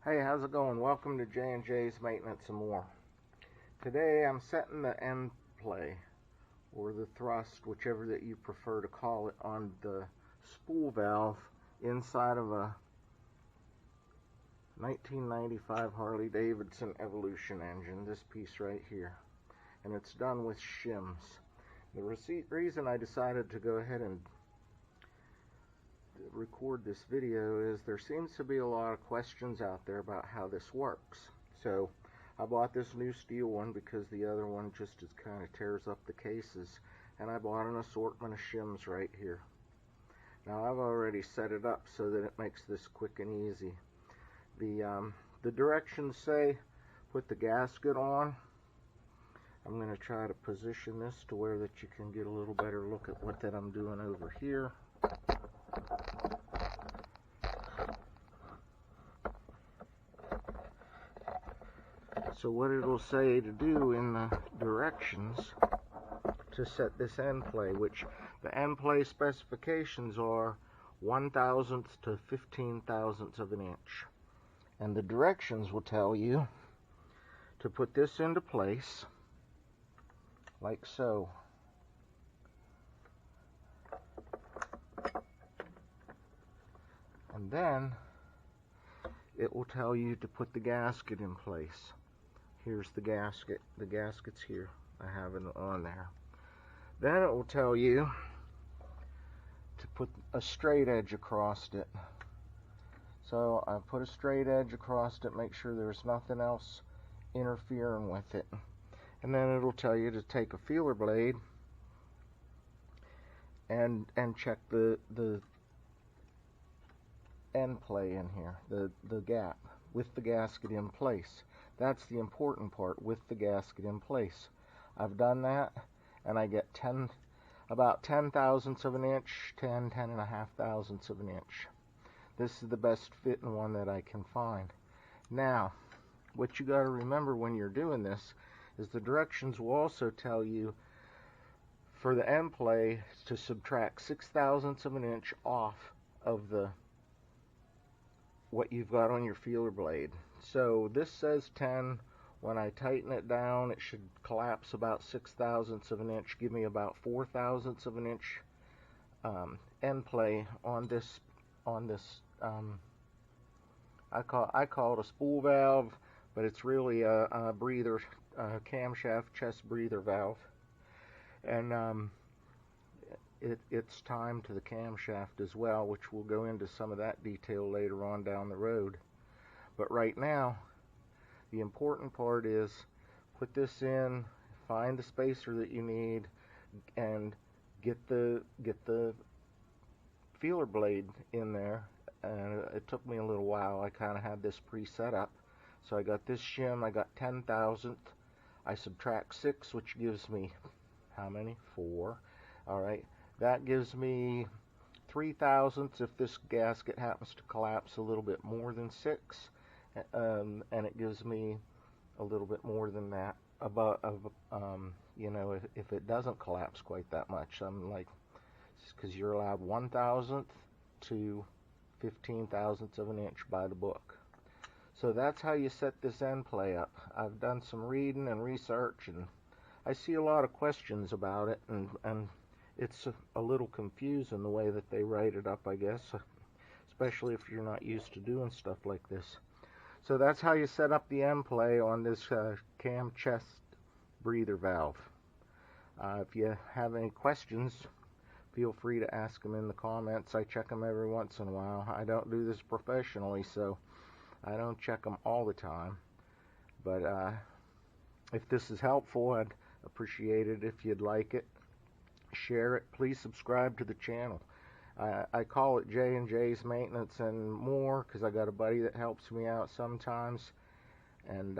Hey, how's it going? Welcome to J&J's Maintenance and More. Today I'm setting the end play, or the thrust, whichever that you prefer to call it, on the spool valve inside of a 1995 Harley Davidson Evolution engine, this piece right here. And it's done with shims. The reason I decided to go ahead and record this video is there seems to be a lot of questions out there about how this works. So I bought this new steel one because the other one just kind of tears up the cases, and I bought an assortment of shims right here. Now I've already set it up so that it makes this quick and easy. The directions say put the gasket on. I'm going to try to position this to where that you can get a little better look at what that I'm doing over here. So what it'll say to do in the directions to set this end play, which the end play specifications are 1/1000th to 15/1000th of an inch. And the directions will tell you to put this into place like so. And then it will tell you to put the gasket in place. Here's the gasket. The gasket's here. I have it on there. Then it will tell you to put a straight edge across it. So I put a straight edge across it, make sure there's nothing else interfering with it. And then it'll tell you to take a feeler blade and check the end play in here, the gap, with the gasket in place. That's the important part, with the gasket in place. I've done that, and I get about 10/1000ths of an inch, 10.5 thousandths of an inch. This is the best fitting one that I can find. Now, what you got to remember when you're doing this is the directions will also tell you for the end play to subtract 6/1000ths of an inch off of what you've got on your feeler blade. So this says 10. When I tighten it down, it should collapse about 6/1000ths of an inch, give me about 4/1000ths of an inch end play on this. I call it a spool valve, but it's really a breather, camshaft chest breather valve. And it's timed to the camshaft as well, which we'll go into some of that detail later on down the road. But right now, the important part is put this in, find the spacer that you need, and get the feeler blade in there. And it took me a little while. I kind of had this pre-set up. So I got this shim, I got 10/1000th. I subtract 6, which gives me how many? 4. Alright, that gives me 3/1000ths if this gasket happens to collapse a little bit more than 6. And it gives me a little bit more than that if it doesn't collapse quite that much. I'm like, because you're allowed 1/1000th to 15/1000ths of an inch by the book. So that's how you set this end play up. I've done some reading and research, and I see a lot of questions about it, and it's a little confusing the way that they write it up, I guess, especially if you're not used to doing stuff like this. So that's how you set up the end play on this cam chest breather valve. If you have any questions, feel free to ask them in the comments. I check them every once in a while. I don't do this professionally, so I don't check them all the time. But if this is helpful, I'd appreciate it if you'd like it. Share it. Please subscribe to the channel. I call it J&J's Maintenance and More because I got a buddy that helps me out sometimes, and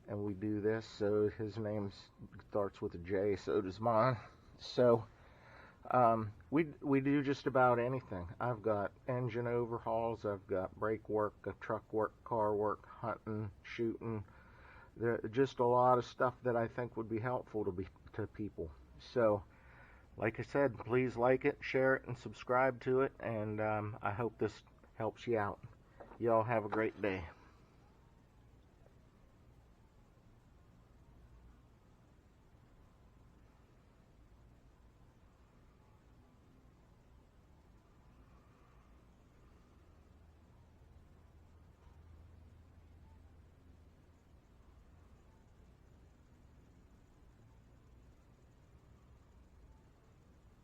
we do this. So his name starts with a J, so does mine. So we do just about anything. I've got engine overhauls, I've got brake work, truck work, car work, hunting, shooting. Just a lot of stuff that I think would be helpful to people. So, like I said, please like it, share it, and subscribe to it, and I hope this helps you out. Y'all have a great day.